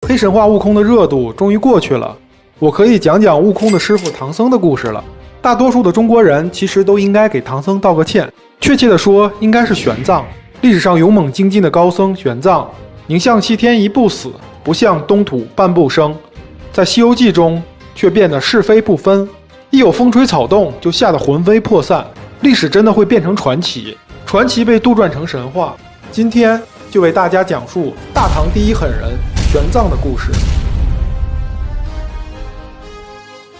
黑神话悟空的热度终于过去了，我可以讲讲悟空的师傅唐僧的故事了。大多数的中国人其实都应该给唐僧道个歉，确切的说，应该是玄奘。历史上勇猛精进的高僧玄奘，宁向西天一步死，不向东土半步生。在《西游记》中，却变得是非不分，一有风吹草动就吓得魂飞魄散。历史真的会变成传奇，传奇被杜撰成神话。今天就为大家讲述大唐第一狠人玄奘的故事。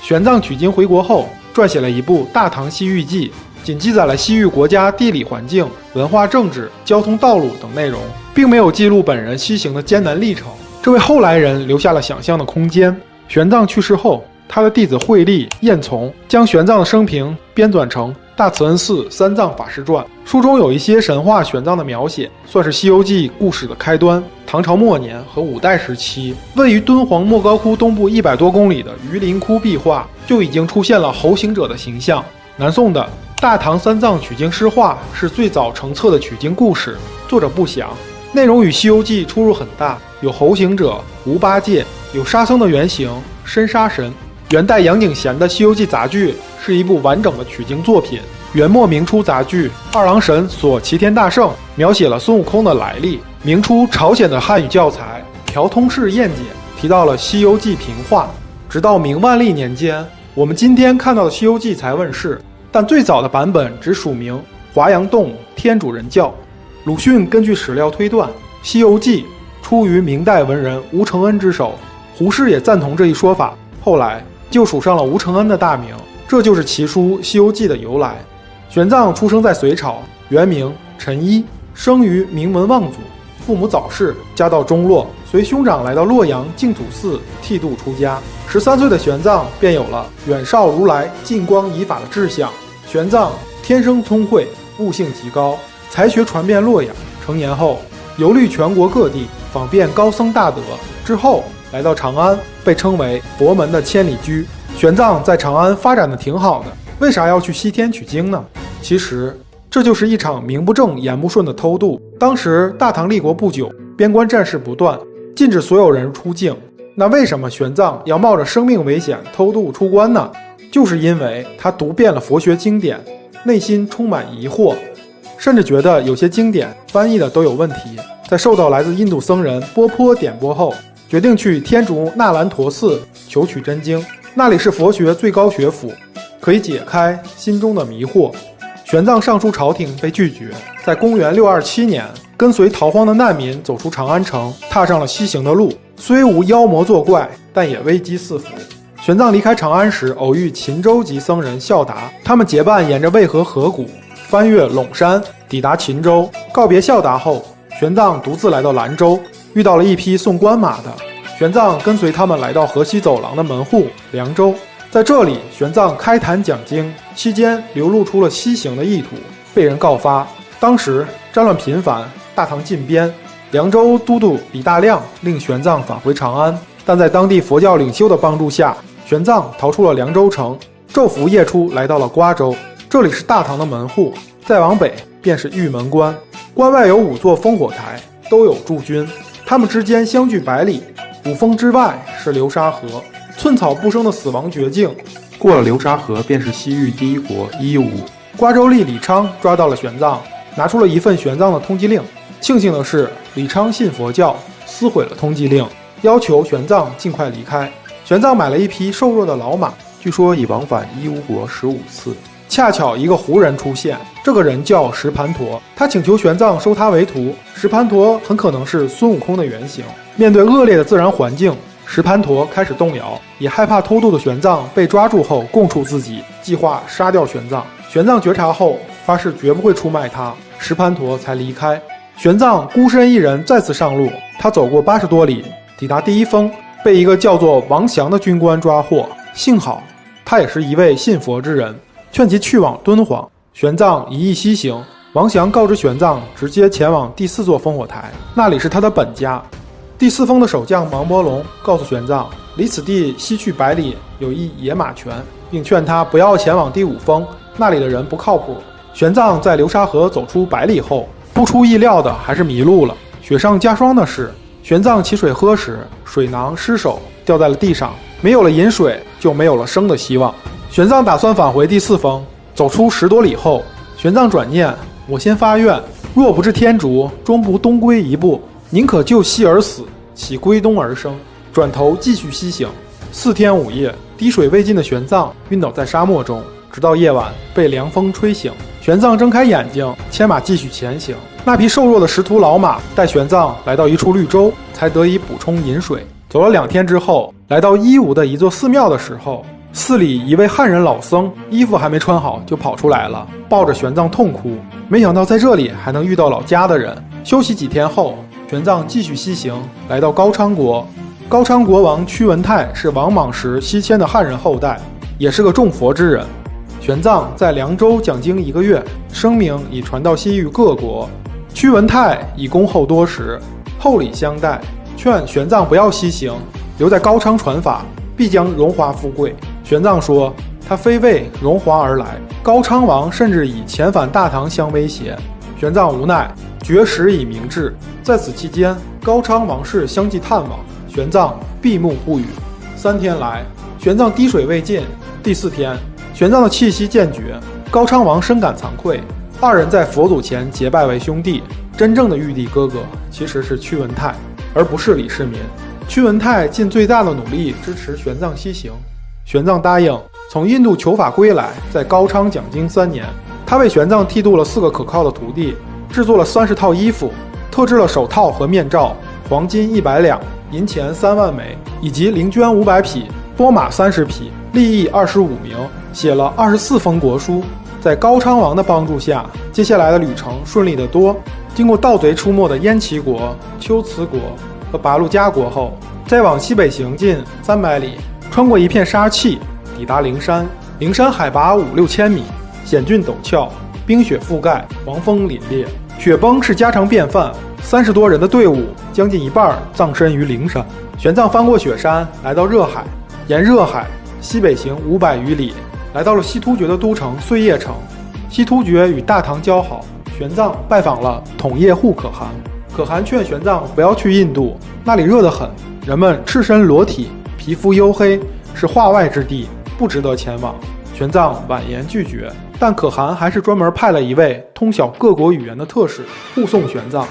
玄奘取经回国后，撰写了一部《大唐西域记》，仅记载了西域国家地理环境、文化政治、交通道路等内容，并没有记录本人西行的艰难历程，这为后来人留下了想象的空间。玄奘去世后，他的弟子慧立、彦从将玄奘的生平编纂成《大慈恩寺三藏法师传》，书中有一些神话玄奘的描写，算是《西游记》故事的开端。唐朝末年和五代时期，位于敦煌莫高窟东部100多公里的榆林窟壁画就已经出现了猴行者的形象。南宋的《大唐三藏取经诗话》是最早成册的取经故事，作者不详，内容与《西游记》出入很大，有猴行者、吴八戒，有沙僧的原型申沙神。元代杨景贤的《西游记杂剧》是一部完整的取经作品。元末明初杂剧《二郎神锁齐天大圣》描写了孙悟空的来历。明初朝鲜的汉语教材《朴通释燕解》提到了《西游记》平话。直到明万历年间，我们今天看到的《西游记》才问世，但最早的版本只署名华阳洞天主人教。鲁迅根据史料推断，《西游记》出于明代文人吴承恩之手，胡适也赞同这一说法，后来就署上了吴承恩的大名，这就是其书《西游记》的由来。玄奘出生在隋朝，原名陈一，生于名门望族，父母早逝，家道中落，随兄长来到洛阳净土寺剃度出家。13岁的玄奘便有了远绍如来净光仪法的志向。玄奘天生聪慧，悟性极高，才学传遍洛阳。成年后游历全国各地，访遍高僧大德，之后来到长安，被称为佛门的千里驹。玄奘在长安发展的挺好的，为啥要去西天取经呢？其实这就是一场名不正言不顺的偷渡。当时大唐立国不久，边关战事不断，禁止所有人出境。那为什么玄奘要冒着生命危险偷渡出关呢？就是因为他读遍了佛学经典，内心充满疑惑，甚至觉得有些经典翻译的都有问题。在受到来自印度僧人波颇点拨后，决定去天竺那兰陀寺求取真经，那里是佛学最高学府，可以解开心中的迷惑。玄奘上书朝廷被拒绝，在公元627年，跟随逃荒的难民走出长安城，踏上了西行的路。虽无妖魔作怪，但也危机四伏。玄奘离开长安时，偶遇秦州籍僧人孝达，他们结伴沿着渭河河谷，翻越陇山，抵达秦州。告别孝达后，玄奘独自来到兰州，遇到了一批送官马的。玄奘跟随他们来到河西走廊的门户凉州，在这里，玄奘开坛讲经，期间流露出了西行的意图，被人告发。当时战乱频繁，大唐禁边，凉州都督李大亮令玄奘返回长安，但在当地佛教领袖的帮助下，玄奘逃出了凉州城，昼伏夜出来到了瓜州，这里是大唐的门户。再往北便是玉门关，关外有5座烽火台，都有驻军，他们之间相距100里。5峰之外是流沙河，寸草不生的死亡绝境。过了流沙河，便是西域第一国伊吾。瓜州吏李昌抓到了玄奘，拿出了一份玄奘的通缉令。庆幸的是，李昌信佛教，撕毁了通缉令，要求玄奘尽快离开。玄奘买了一匹瘦弱的老马，据说已往返伊吾国15次。恰巧一个胡人出现，这个人叫石盘陀，他请求玄奘收他为徒。石盘陀很可能是孙悟空的原型。面对恶劣的自然环境，石盘陀开始动摇，也害怕偷渡的玄奘被抓住后供出自己，计划杀掉玄奘。玄奘觉察后，发誓绝不会出卖他，石盘陀才离开。玄奘孤身一人再次上路，他走过80多里，抵达第一峰，被一个叫做王祥的军官抓获。幸好他也是一位信佛之人，劝其去往敦煌。玄奘一意西行，王祥告知玄奘直接前往第4座烽火台，那里是他的本家。第4峰的守将芒伯龙告诉玄奘，离此地西去100里有一野马泉，并劝他不要前往第5峰，那里的人不靠谱。玄奘在流沙河走出100里后，不出意料的还是迷路了。雪上加霜的是，玄奘起水喝时，水囊失手掉在了地上，没有了饮水，就没有了生的希望。玄奘打算返回第四峰，走出10多里后，玄奘转念：我先发愿，若不至天竺，终不东归一步，宁可就西而死，岂归东而生。转头继续西行，4天5夜，滴水未进的玄奘晕倒在沙漠中，直到夜晚被凉风吹醒。玄奘睁开眼睛，牵马继续前行。那匹瘦弱的10头老马带玄奘来到一处绿洲，才得以补充饮水。走了2天之后，来到伊吾的一座寺庙的时候，寺里一位汉人老僧衣服还没穿好就跑出来了，抱着玄奘痛哭。没想到在这里还能遇到老家的人。休息几天后，玄奘继续西行，来到高昌国。高昌国王屈文泰是王莽时西迁的汉人后代，也是个重佛之人。玄奘在凉州讲经1个月，声名已传到西域各国。屈文泰以恭候多时，厚礼相待，劝玄奘不要西行，留在高昌传法，必将荣华富贵。玄奘说，他非为荣华而来，高昌王甚至以遣返大唐相威胁。玄奘无奈，绝食以明志。在此期间，高昌王室相继探往，玄奘闭目不语。3天来，玄奘滴水未进。第4天，玄奘的气息渐绝，高昌王深感惭愧，2人在佛祖前结拜为兄弟。真正的玉帝哥哥其实是屈文泰，而不是李世民。屈文泰尽最大的努力支持玄奘西行。玄奘答应从印度求法归来，在高昌讲经3年。他为玄奘剃度了4个可靠的徒弟，制作了30套衣服，特制了手套和面罩，黄金100两，银钱3万枚，以及灵绢500匹，多马30匹，利益25名，写了24封国书。在高昌王的帮助下，接下来的旅程顺利得多。经过盗贼出没的燕齐国、龟兹国和拔陆加国后，再往西北行进300里，穿过一片沙碛，抵达灵山。灵山海拔5、6千米，险峻陡峭，冰雪覆盖，狂风凛冽，雪崩是家常便饭。30多人的队伍，将近一半葬身于灵山。玄奘翻过雪山，来到热海，沿热海西北行500余里，来到了西突厥的都城碎叶城。西突厥与大唐交好，玄奘拜访了统叶护可汗。可汗劝玄奘不要去印度，那里热得很，人们赤身裸体，皮肤黝黑，是化外之地，不值得前往。玄奘婉言拒绝，但可汗还是专门派了一位通晓各国语言的特使护送玄奘。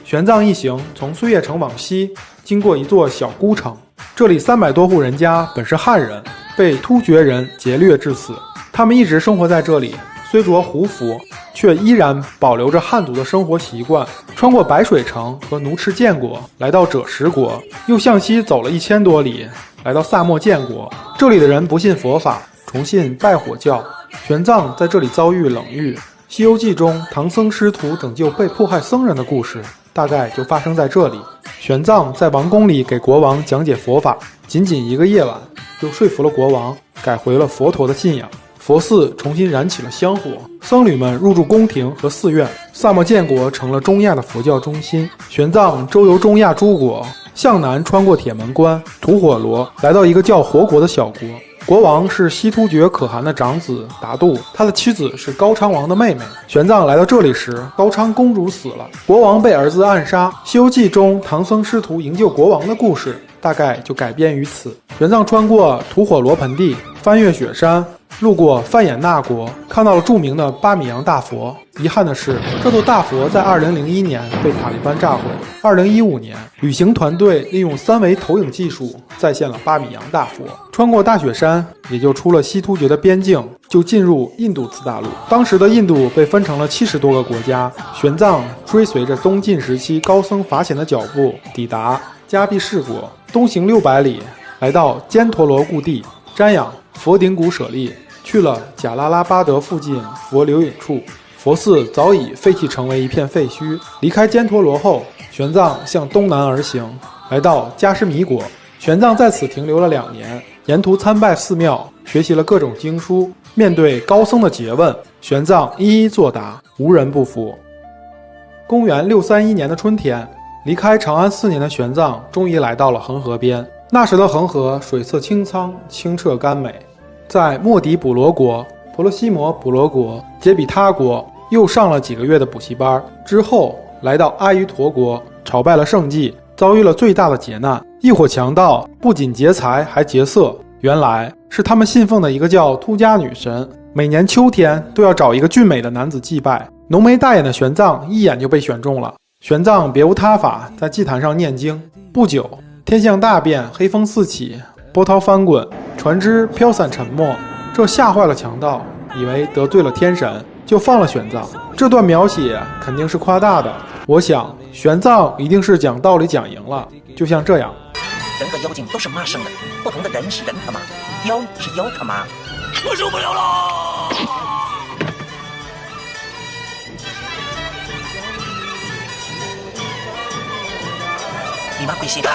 玄奘一行从碎叶城往西，经过一座小孤城，这里300多户人家本是汉人，被突厥人劫掠致死。他们一直生活在这里，虽着胡服，却依然保留着汉族的生活习惯。穿过白水城和奴赤建国，来到赭石国，又向西走了1000多里，来到萨莫建国。这里的人不信佛法，崇信拜火教。玄奘在这里遭遇冷遇。《西游记》中唐僧师徒拯救被迫害僧人的故事，大概就发生在这里。玄奘在王宫里给国王讲解佛法，仅仅1个夜晚，就说服了国王改回了佛陀的信仰。佛寺重新燃起了香火，僧侣们入住宫廷和寺院，萨摩建国成了中亚的佛教中心。玄奘周游中亚诸国，向南穿过铁门关、吐火罗，来到一个叫活国的小国。国王是西突厥可汗的长子达度，他的妻子是高昌王的妹妹。玄奘来到这里时，高昌公主死了，国王被儿子暗杀。《西游记》中唐僧师徒营救国王的故事大概就改编于此。玄奘穿过吐火罗盆地，翻越雪山，路过范衍那国，看到了著名的巴米扬大佛。遗憾的是，这座大佛在2001年被塔利班炸毁。2015年，旅行团队利用3维投影技术再现了巴米扬大佛。穿过大雪山，也就出了西突厥的边境，就进入印度次大陆。当时的印度被分成了70多个国家。玄奘追随着东晋时期高僧法显的脚步，抵达迦毗士国，东行600里，来到犍陀罗故地，瞻仰佛顶骨舍利，去了贾拉拉巴德附近佛留影处。佛寺早已废弃成为一片废墟。离开犍陀罗后，玄奘向东南而行，来到迦湿弥国。玄奘在此停留了2年，沿途参拜寺庙，学习了各种经书。面对高僧的诘问，玄奘一一作答，无人不服。公元631年的春天，离开长安4年的玄奘终于来到了恒河边。那时的恒河水色清苍，清澈甘美。在莫迪卜罗国、婆罗西摩卜罗国、杰比他国又上了几个月的补习班，之后来到阿瑜陀国朝拜了圣迹，遭遇了最大的劫难。一伙强盗不仅劫财还劫色，原来是他们信奉的一个叫秃家女神，每年秋天都要找一个俊美的男子祭拜。浓眉大眼的玄奘一眼就被选中了。玄奘别无他法，在祭坛上念经。不久，天象大变，黑风四起，波涛翻滚，船只飘散沉没。这吓坏了强盗，以为得罪了天神，就放了玄奘。这段描写肯定是夸大的，我想玄奘一定是讲道理讲赢了。就像这样，人和妖精都是妈生的，不同的人是人他妈，妖是妖他妈。我受不了了！你妈归西吧！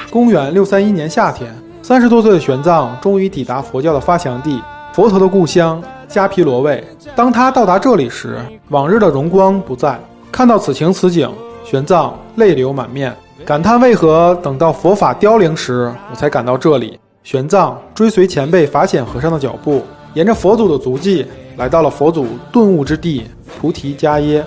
公元631年夏天，30多岁的玄奘终于抵达佛教的发祥地，佛陀的故乡迦毗罗卫。当他到达这里时，往日的荣光不在。看到此情此景，玄奘泪流满面，感叹为何等到佛法凋零时，我才赶到这里。玄奘追随前辈法显和尚的脚步，沿着佛祖的足迹，来到了佛祖顿悟之地菩提伽耶，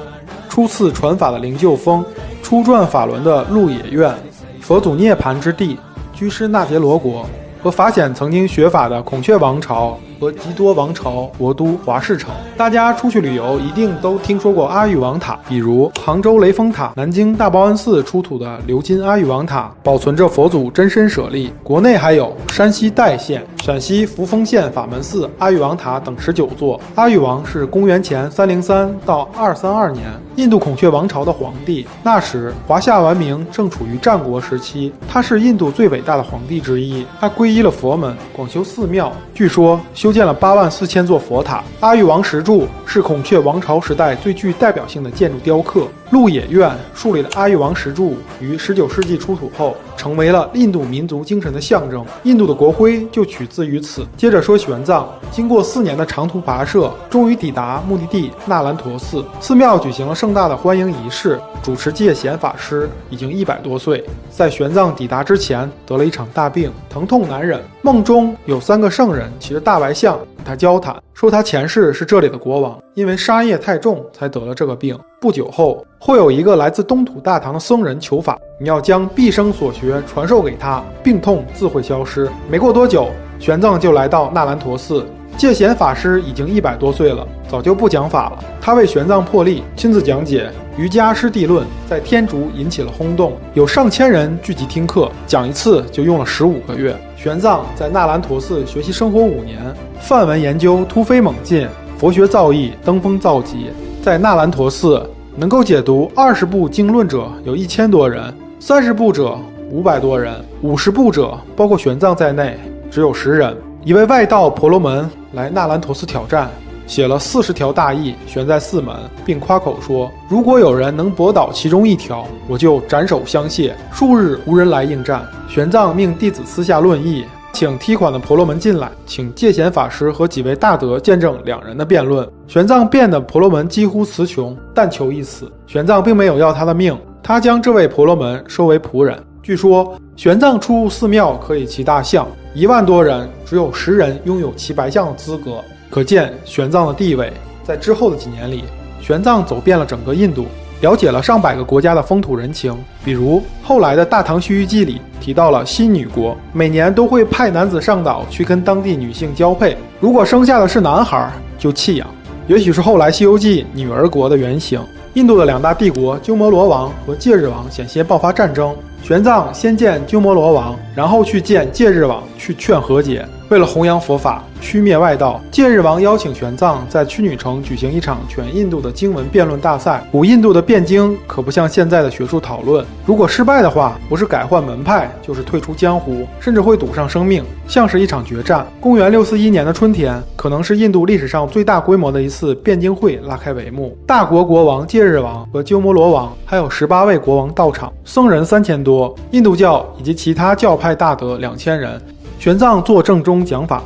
初次传法的灵鹫峰，初转法轮的鹿野苑，佛祖涅槃之地居士那杰罗国，和法显曾经学法的孔雀王朝和吉多王朝国都华氏城。大家出去旅游一定都听说过阿育王塔，比如杭州雷峰塔、南京大报恩寺出土的鎏金阿育王塔，保存着佛祖真身舍利。国内还有山西代县、陕西扶风县法门寺阿育王塔等19座。阿育王是公元前303到232年印度孔雀王朝的皇帝，那时华夏文明正处于战国时期，他是印度最伟大的皇帝之一。他皈依了佛门，广修寺庙，据说修建了84000座佛塔。阿育王石柱是孔雀王朝时代最具代表性的建筑雕刻。鹿野苑树立的阿育王石柱于19世纪出土后，成为了印度民族精神的象征，印度的国徽就取自于此。接着说玄奘，经过4年的长途跋涉，终于抵达目的地那兰陀寺。寺庙举行了盛大的欢迎仪式，主持戒贤法师已经100多岁，在玄奘抵达之前得了一场大病，疼痛难忍。梦中有3个圣人骑着大白象与他交谈，说他前世是这里的国王，因为杀业太重才得了这个病。不久后，会有一个来自东土大唐的僧人求法，你要将毕生所学传授给他，病痛自会消失。没过多久，玄奘就来到那兰陀寺。戒贤法师已经100多岁了，早就不讲法了。他为玄奘破例，亲自讲解《瑜伽师地论》，在天竺引起了轰动，有上千人聚集听课，讲一次就用了15个月。玄奘在那兰陀寺学习生活5年，梵文研究突飞猛进，佛学造诣登峰造极。在那兰陀寺，能够解读20部经论者有1000多人，30部者500多人，50部者包括玄奘在内只有10人。一位外道婆罗门来那兰陀寺挑战，写了40条大义悬在寺门，并夸口说，如果有人能驳倒其中1条，我就斩首相谢。数日无人来应战，玄奘命弟子私下论议，请提款的婆罗门进来，请戒贤法师和几位大德见证2人的辩论。玄奘辩的婆罗门几乎词穷，但求一死。玄奘并没有要他的命，他将这位婆罗门收为仆人。据说玄奘出入寺庙可以骑大象，1万多人只有10人拥有骑白象的资格，可见玄奘的地位。在之后的几年里，玄奘走遍了整个印度，了解了上百个国家的风土人情。比如后来的《大唐西域记》里提到了新女国，每年都会派男子上岛去跟当地女性交配，如果生下的是男孩就弃养。也许是后来《西游记》女儿国的原型。印度的2大帝国鸠摩罗王和戒日王险些爆发战争，玄奘先见鸠摩罗王，然后去见戒日王去劝和解。为了弘扬佛法，驱灭外道，戒日王邀请玄奘在屈女城举行一场全印度的经文辩论大赛。古印度的辩经可不像现在的学术讨论，如果失败的话，不是改换门派，就是退出江湖，甚至会赌上生命，像是一场决战。公元641年的春天，可能是印度历史上最大规模的一次辩经会拉开帷幕。大国国王戒日王和鸠摩罗王还有18位国王到场，僧人3000多，印度教以及其他教派大德2000人。玄奘坐正中讲法，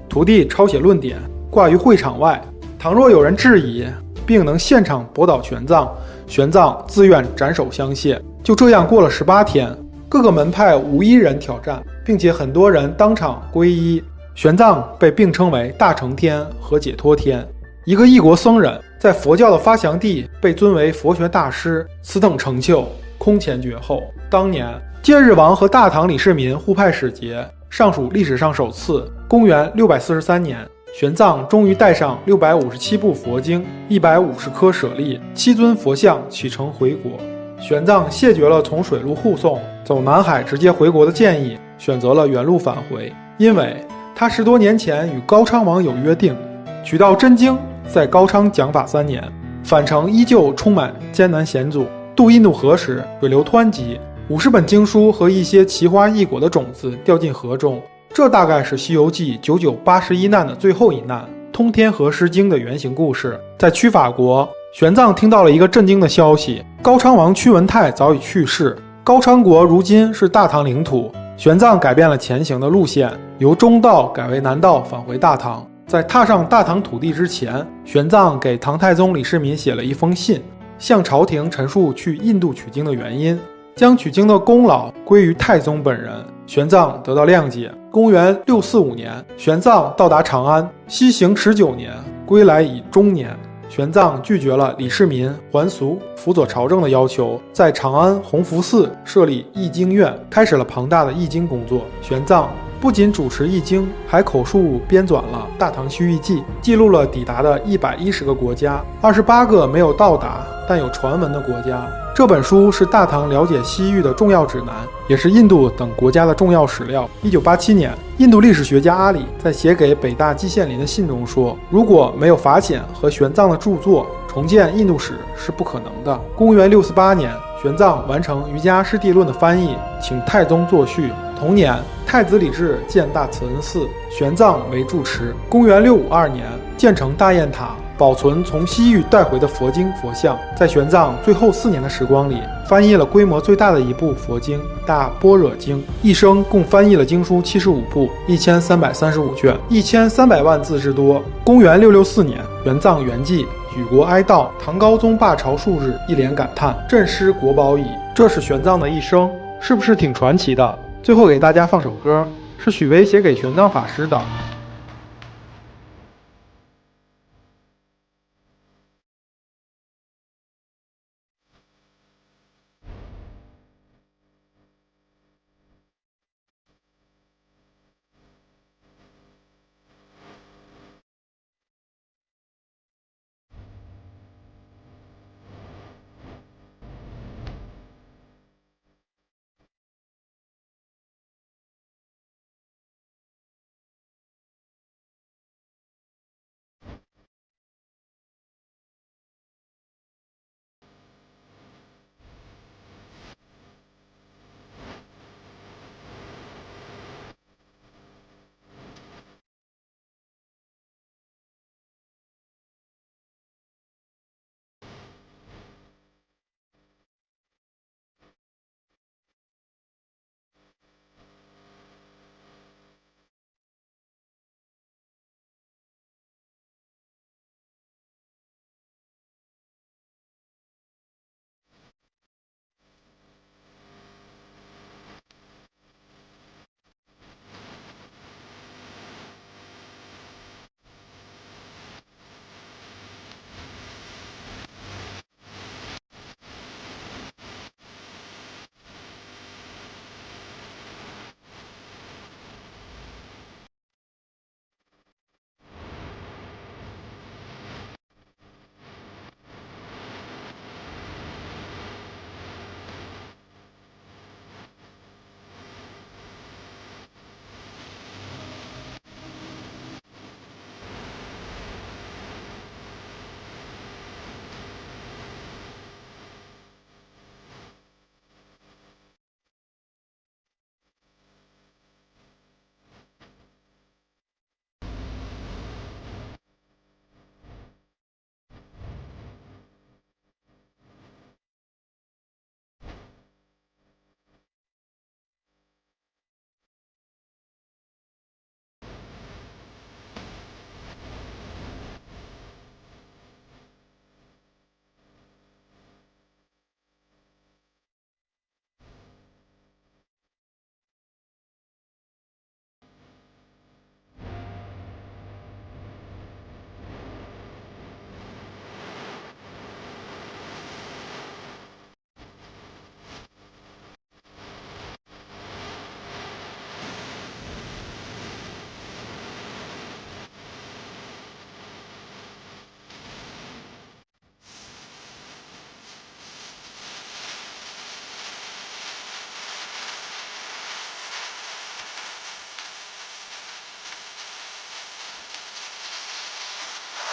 徒弟抄写论点，挂于会场外。倘若有人质疑，并能现场驳倒玄奘，玄奘自愿斩首相谢。就这样过了18天，各个门派无一人挑战，并且很多人当场皈依。玄奘被并称为大成天和解脱天。一个异国僧人在佛教的发祥地被尊为佛学大师，此等成就空前绝后。当年戒日王和大唐李世民互派使节，尚属历史上首次。公元643年，玄奘终于带上657部佛经、150颗舍利、7尊佛像启程回国。玄奘谢绝了从水路护送、走南海直接回国的建议，选择了原路返回，因为他10多年前与高昌王有约定，取到真经，在高昌讲法3年，返程依旧充满艰难险阻。渡印度河时，水流湍急，50本经书和一些奇花异果的种子掉进河中，这大概是《西游记》9981难的最后一难——通天河失经的原型故事。在屈法国，玄奘听到了一个震惊的消息：高昌王屈文泰早已去世，高昌国如今是大唐领土。玄奘改变了前行的路线，由中道改为南道返回大唐。在踏上大唐土地之前，玄奘给唐太宗李世民写了一封信，向朝廷陈述去印度取经的原因，将取经的功劳归于太宗本人。玄奘得到谅解。公元645年，玄奘到达长安，西行19年，归来已中年。玄奘拒绝了李世民还俗、辅佐朝政的要求，在长安弘福寺设立译经院，开始了庞大的译经工作。玄奘不仅主持译经，还口述编纂了《大唐西域记》，记录了抵达的110个国家，28个没有到达但有传闻的国家。这本书是大唐了解西域的重要指南，也是印度等国家的重要史料。1987年，印度历史学家阿里在写给北大季羡林的信中说，如果没有法显和玄奘的著作，重建印度史是不可能的。公元648年，玄奘完成《瑜伽师地论》的翻译，请太宗作序。同年，太子李治建大慈恩寺，玄奘为住持。公元652年，建成大雁塔，保存从西域带回的佛经佛像。在玄奘最后4年的时光里，翻译了规模最大的一部佛经《大般若经》，一生共翻译了经书75部，1335卷，1300万字之多。公元664年，玄奘圆寂，举国哀悼，唐高宗罢朝数日，一连感叹：“朕失国宝矣。”这是玄奘的一生，是不是挺传奇的？最后给大家放首歌，是许巍写给玄奘法师的。